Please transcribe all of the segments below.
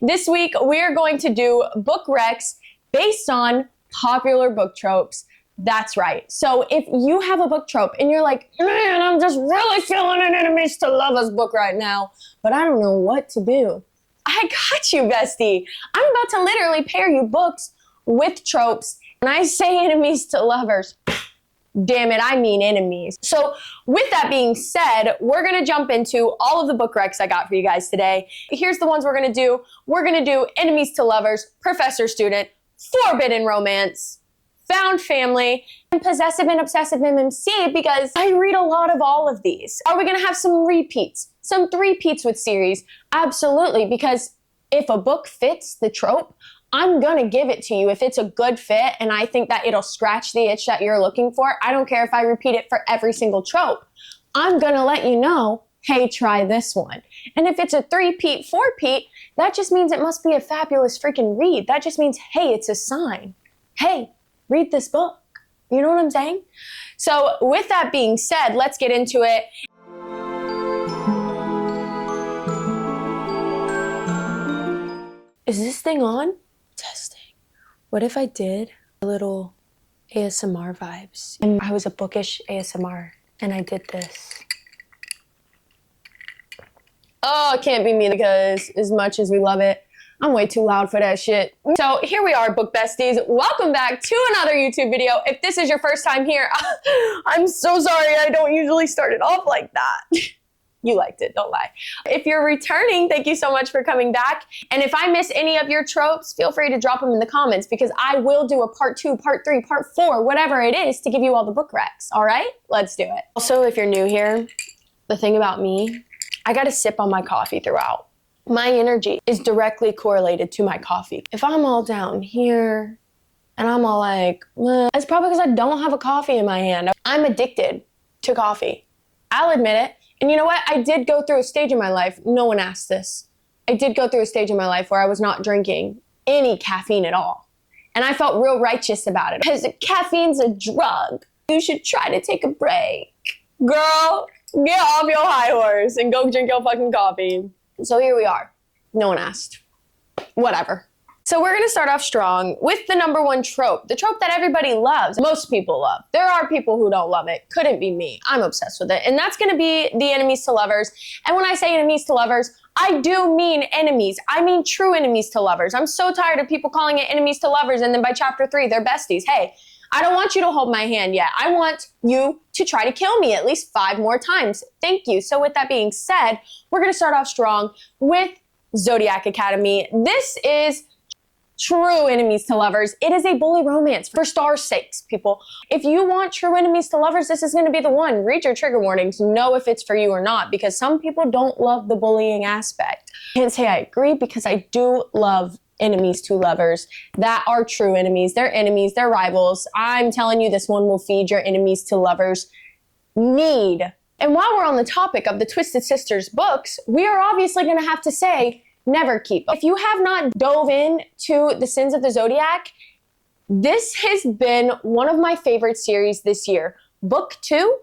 This week, we're going to do book recs based on popular book tropes. That's right. So if you have a book trope and you're like, man, I'm just really feeling an enemies to lovers book right now, but I don't know what to do. I got you, bestie. I'm about to literally pair you books with tropes. When I say enemies to lovers, damn it, I mean enemies. So with that being said, we're going to jump into all of the book recs I got for you guys today. Here's the ones we're going to do. We're going to do enemies to lovers, professor student, forbidden romance, found family, and possessive and obsessive MMC, because I read a lot of all of these. Are we going to have some repeats? Some three-peats with series? Absolutely, because if a book fits the trope, I'm gonna give it to you if it's a good fit and I think that it'll scratch the itch that you're looking for. I don't care if I repeat it for every single trope. I'm gonna let you know, hey, try this one. And if it's a three-peat, four-peat, that just means it must be a fabulous freaking read. That just means, hey, it's a sign. Hey, read this book. You know what I'm saying? So with that being said, let's get into it. Is this thing on? Testing. What if I did a little ASMR vibes? And I was a bookish ASMR and I did this. Oh, it can't be me because as much as we love it, I'm way too loud for that shit. So here we are, book besties. Welcome back to another YouTube video. If this is your first time here, I'm so sorry. I don't usually start it off like that. You liked it, don't lie. If you're returning, thank you so much for coming back. And if I miss any of your tropes, feel free to drop them in the comments because I will do a part 2, part 3, part 4, whatever it is to give you all the book recs, all right? Let's do it. Also, if you're new here, the thing about me, I gotta sip on my coffee throughout. My energy is directly correlated to my coffee. If I'm all down here and I'm all like, it's probably because I don't have a coffee in my hand. I'm addicted to coffee. I'll admit it. And you know what? I did go through a stage in my life. No one asked this. I did go through a stage in my life where I was not drinking any caffeine at all. And I felt real righteous about it because caffeine's a drug. You should try to take a break. Girl, get off your high horse and go drink your fucking coffee. So here we are. No one asked. Whatever. So we're going to start off strong with the number one trope, the trope that everybody loves, most people love. There are people who don't love it. Couldn't be me. I'm obsessed with it. And that's going to be the enemies to lovers. And when I say enemies to lovers, I do mean enemies. I mean true enemies to lovers. I'm so tired of people calling it enemies to lovers and then by chapter 3, they're besties. Hey, I don't want you to hold my hand yet. I want you to try to kill me at least 5 more times. Thank you. So with that being said, we're going to start off strong with Zodiac Academy. This is true enemies to lovers. It is a bully romance for stars' sakes, people. If you want true enemies to lovers, this is going to be the one. Read your trigger warnings. Know if it's for you or not, because some people don't love the bullying aspect. I can't say I agree because I do love enemies to lovers that are true enemies. They're enemies. They're rivals. I'm telling you, this one will feed your enemies to lovers need. And while we're on the topic of the Twisted Sisters books, we are obviously going to have to say never keep. If you have not dove in to the Sins of the Zodiac, this has been one of my favorite series this year. Book 2?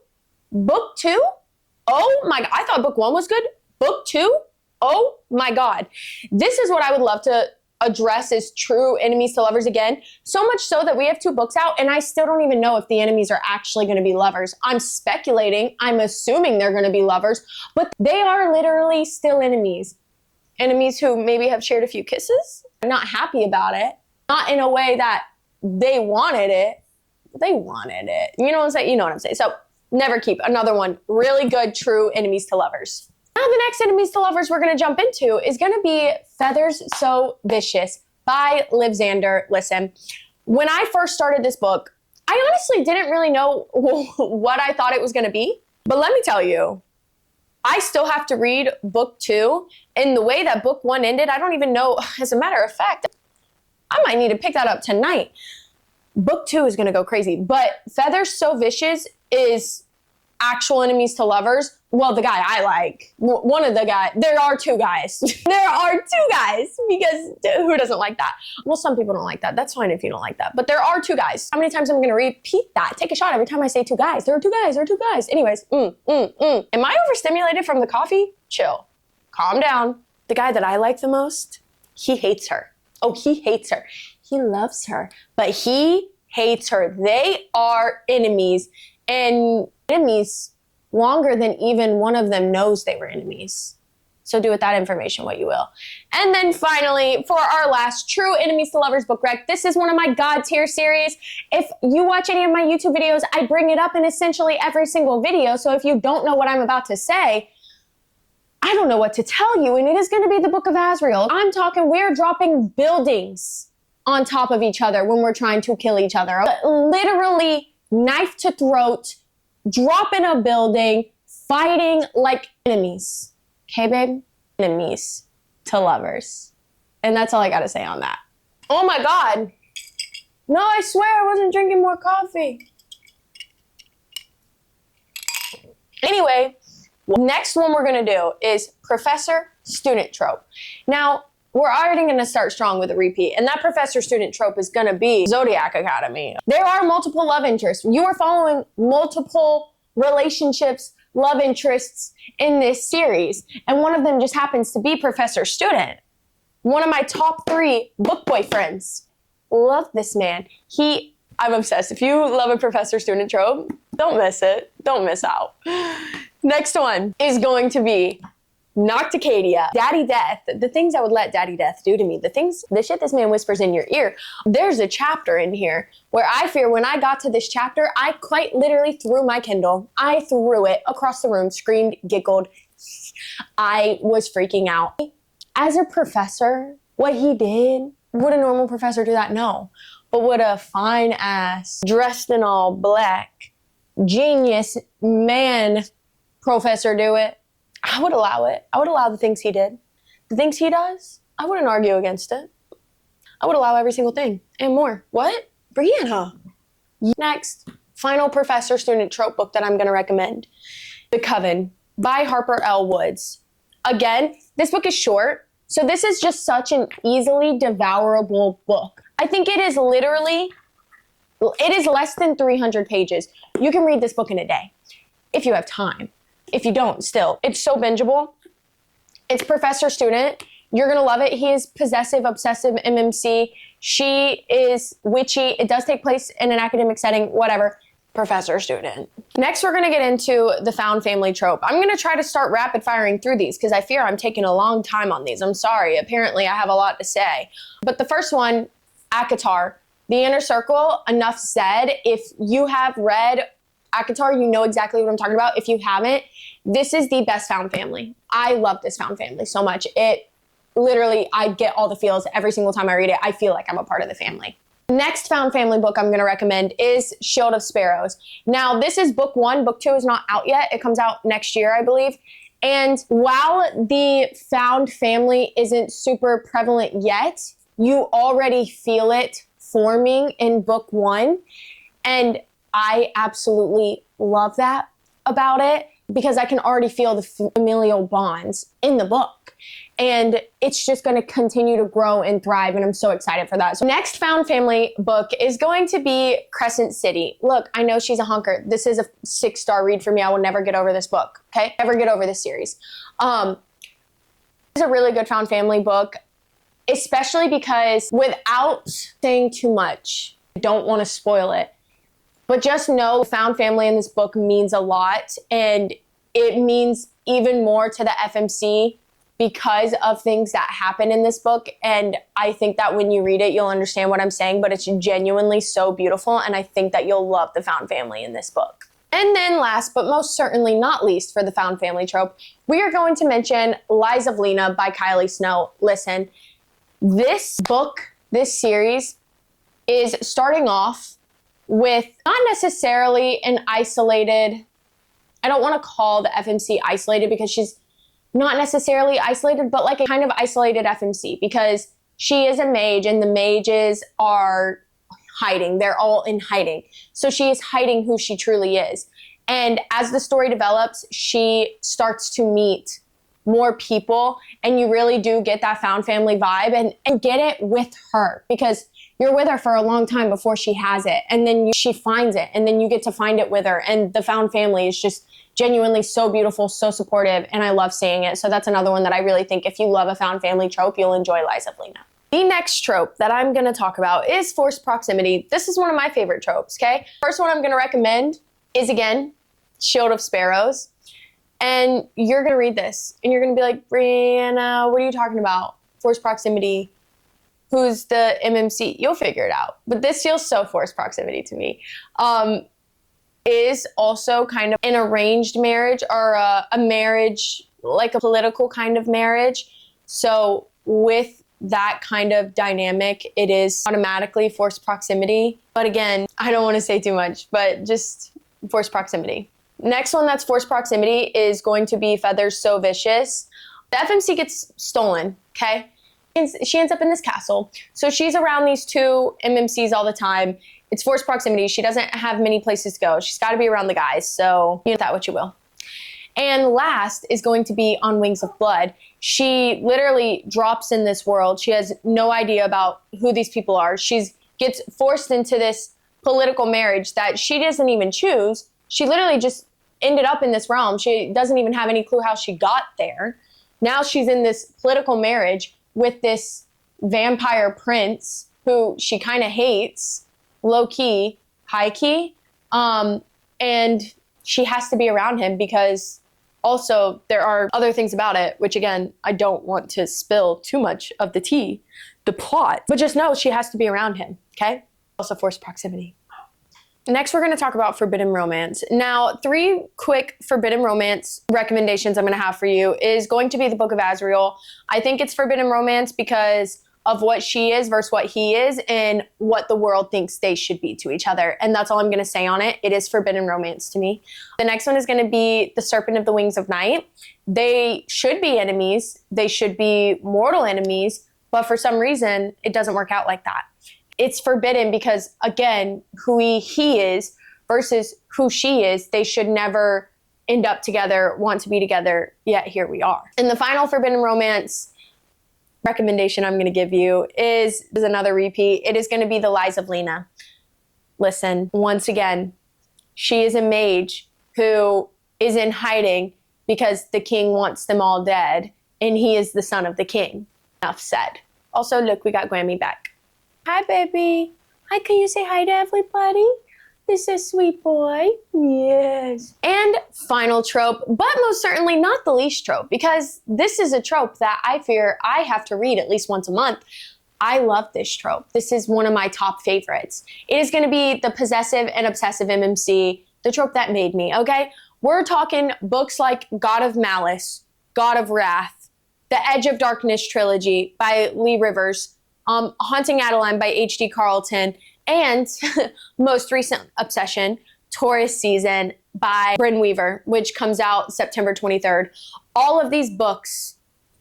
Book 2? Oh my God. I thought book 1 was good. Book 2? Oh my God. This is what I would love to address as true enemies to lovers again. So much so that we have 2 books out and I still don't even know if the enemies are actually going to be lovers. I'm speculating. I'm assuming they're going to be lovers, but they are literally still enemies. Enemies who maybe have shared a few kisses, not happy about it, not in a way that they wanted it, but they wanted it. You know what I'm saying? You know what I'm saying. So never keep. Another one, really good, true enemies to lovers. Now the next enemies to lovers we're going to jump into is going to be Feathers So Vicious by Liv Xander. Listen, when I first started this book, I honestly didn't really know what I thought it was going to be. But let me tell you, I still have to read book 2, and the way that book 1 ended, I don't even know. As a matter of fact, I might need to pick that up tonight. Book 2 is going to go crazy, but Feathers So Vicious is actual enemies to lovers. Well, the guy I like, one of the guys, there are 2 guys. There are 2 guys, because who doesn't like that? Well, some people don't like that. That's fine if you don't like that, but there are 2 guys. How many times am I going to repeat that? Take a shot every time I say 2 guys. There are 2 guys, there are 2 guys. Anyways, Am I overstimulated from the coffee? Chill. Calm down. The guy that I like the most, he hates her. Oh, he hates her. He loves her, but he hates her. They are enemies, and enemies longer than even one of them knows they were enemies. So do with that information what you will. And then finally, for our last true enemies to lovers book rec, this is one of my God tier series. If you watch any of my YouTube videos, I bring it up in essentially every single video. So if you don't know what I'm about to say, I don't know what to tell you. And it is going to be the book of Azrael. I'm talking, we're dropping buildings on top of each other when we're trying to kill each other. Literally knife to throat, drop in a building, fighting like enemies. Okay, babe? Enemies to lovers. And that's all I gotta say on that. Oh my God. No, I swear I wasn't drinking more coffee. Anyway, next one we're gonna do is professor-student trope. Now, we're already gonna start strong with a repeat, and that professor-student trope is gonna be Zodiac Academy. There are multiple love interests. You are following multiple relationships, love interests in this series, and one of them just happens to be professor-student. One of my top 3 book boyfriends. Love this man. I'm obsessed. If you love a professor-student trope, don't miss it. Don't miss out. Next one is going to be Nocticadia. Daddy Death. The things I would let Daddy Death do to me. The shit this man whispers in your ear. There's a chapter in here where I fear when I got to this chapter, I quite literally threw my Kindle. I threw it across the room, screamed, giggled. I was freaking out. As a professor, what he did, would a normal professor do that? No. But would a fine ass, dressed in all black, genius man professor do it? I would allow it. I would allow the things he did. The things he does, I wouldn't argue against it. I would allow every single thing and more. What? Brianna. Next, final professor-student trope book that I'm going to recommend. The Coven by Harper L. Woods. Again, this book is short, so this is just such an easily devourable book. I think it is less than 300 pages. You can read this book in a day if you have time. If you don't, still, it's so bingeable. It's professor-student. You're gonna love it. He is possessive, obsessive MMC. She is witchy. It does take place in an academic setting, whatever. Professor-student. Next, we're gonna get into the found family trope. I'm gonna try to start rapid firing through these because I fear I'm taking a long time on these. I'm sorry. Apparently, I have a lot to say. But the first one, ACOTAR, the inner circle, enough said. If you have read ACOTAR, you know exactly what I'm talking about. If you haven't, this is the best found family. I love this found family so much. It literally, I get all the feels every single time I read it. I feel like I'm a part of the family. Next found family book I'm going to recommend is Shield of Sparrows. Now, this is book 1. Book 2 is not out yet. It comes out next year, I believe. And while the found family isn't super prevalent yet, you already feel it forming in book 1. And I absolutely love that about it because I can already feel the familial bonds in the book. And it's just going to continue to grow and thrive, and I'm so excited for that. So next found family book is going to be Crescent City. Look, I know she's a hunker. This is a 6-star read for me. I will never get over this book, okay? Never get over this series. It's a really good found family book, especially because without saying too much, I don't want to spoil it. But just know found family in this book means a lot, and it means even more to the FMC because of things that happen in this book. And I think that when you read it, you'll understand what I'm saying, but it's genuinely so beautiful, and I think that you'll love the found family in this book. And then last, but most certainly not least for the found family trope, we are going to mention Lies of Lena by Kylie Snow. Listen, this book, this series is starting off with not necessarily an isolated, I don't want to call the FMC isolated because she's not necessarily isolated, but like a kind of isolated FMC because she is a mage and the mages are hiding. They're all in hiding. So she is hiding who she truly is. And as the story develops, she starts to meet more people, and you really do get that found family vibe and get it with her because you're with her for a long time before she has it, and then she finds it, and then you get to find it with her, and the found family is just genuinely so beautiful, so supportive, and I love seeing it. So that's another one that I really think if you love a found family trope, you'll enjoy Lies of Lena. The next trope that I'm gonna talk about is forced proximity. This is one of my favorite tropes, okay? First one I'm gonna recommend is, again, Shield of Sparrows. And you're gonna read this, and you're gonna be like, Brianna, what are you talking about? Forced proximity, who's the MMC? You'll figure it out. But this feels so forced proximity to me. Is also kind of an arranged marriage, or a marriage, like a political kind of marriage. So with that kind of dynamic, it is automatically forced proximity. But again, I don't want to say too much, but just forced proximity. Next one that's forced proximity is going to be Feathers So Vicious. The FMC gets stolen, okay? She ends up in this castle. So she's around these two MMCs all the time. It's forced proximity. She doesn't have many places to go. She's got to be around the guys. So you know that what you will. And last is going to be On Wings of Blood. She literally drops in this world. She has no idea about who these people are. She gets forced into this political marriage that she doesn't even choose. She literally just ended up in this realm. She doesn't even have any clue how she got there. Now she's in this political marriage with this vampire prince who she kind of hates, low-key, high-key, and she has to be around him because also there are other things about it, which again, I don't want to spill too much of the tea, the plot, but just know she has to be around him, okay? Also forced proximity. Next, we're going to talk about forbidden romance. Now, 3 quick forbidden romance recommendations I'm going to have for you is going to be the Book of Azrael. I think it's forbidden romance because of what she is versus what he is and what the world thinks they should be to each other. And that's all I'm going to say on it. It is forbidden romance to me. The next one is going to be The Serpent of the Wings of Night. They should be enemies. They should be mortal enemies. But for some reason, it doesn't work out like that. It's forbidden because, again, who he is versus who she is, they should never end up together, want to be together, yet here we are. And the final forbidden romance recommendation I'm going to give you is another repeat. It is going to be The Lies of Lena. Listen, once again, she is a mage who is in hiding because the king wants them all dead, and he is the son of the king. Enough said. Also, look, we got Grammy back. Hi, baby. Hi, can you say hi to everybody? This is sweet boy. Yes. And final trope, but most certainly not the least trope, because this is a trope that I fear I have to read at least once a month. I love this trope. This is one of my top favorites. It is going to be the Possessive and Obsessive MMC, the trope that made me, okay? We're talking books like God of Malice, God of Wrath, The Edge of Darkness trilogy by Lee Rivers, Haunting Adeline by H.D. Carlton, and most recent obsession, Taurus Season by Bryn Weaver, which comes out September 23rd. All of these books,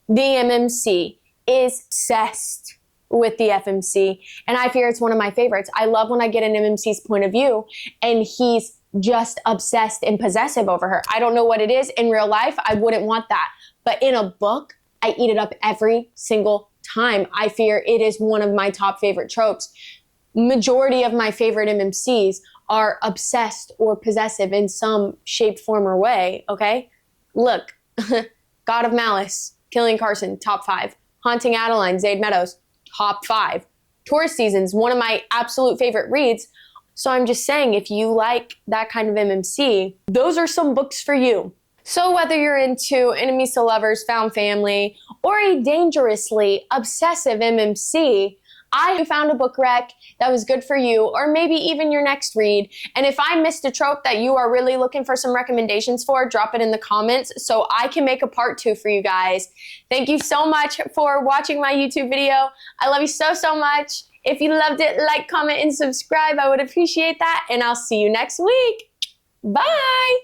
the MMC is obsessed with the FMC, and I fear it's one of my favorites. I love when I get an MMC's point of view, and he's just obsessed and possessive over her. I don't know what it is. In real life, I wouldn't want that. But in a book, I eat it up every single time. I fear it is one of my top favorite tropes. Majority of my favorite MMCs are obsessed or possessive in some shape, form, or way, okay? Look, God of Malice, Killing Carson, top 5. Haunting Adeline, Zaid Meadows, top 5. Taurus Seasons, one of my absolute favorite reads. So I'm just saying, if you like that kind of MMC, those are some books for you. So whether you're into enemies to lovers, found family, or a dangerously obsessive MMC, I found a book rec that was good for you, or maybe even your next read. And if I missed a trope that you are really looking for some recommendations for, drop it in the comments so I can make a part 2 for you guys. Thank you so much for watching my YouTube video. I love you so, so much. If you loved it, like, comment, and subscribe. I would appreciate that. And I'll see you next week. Bye.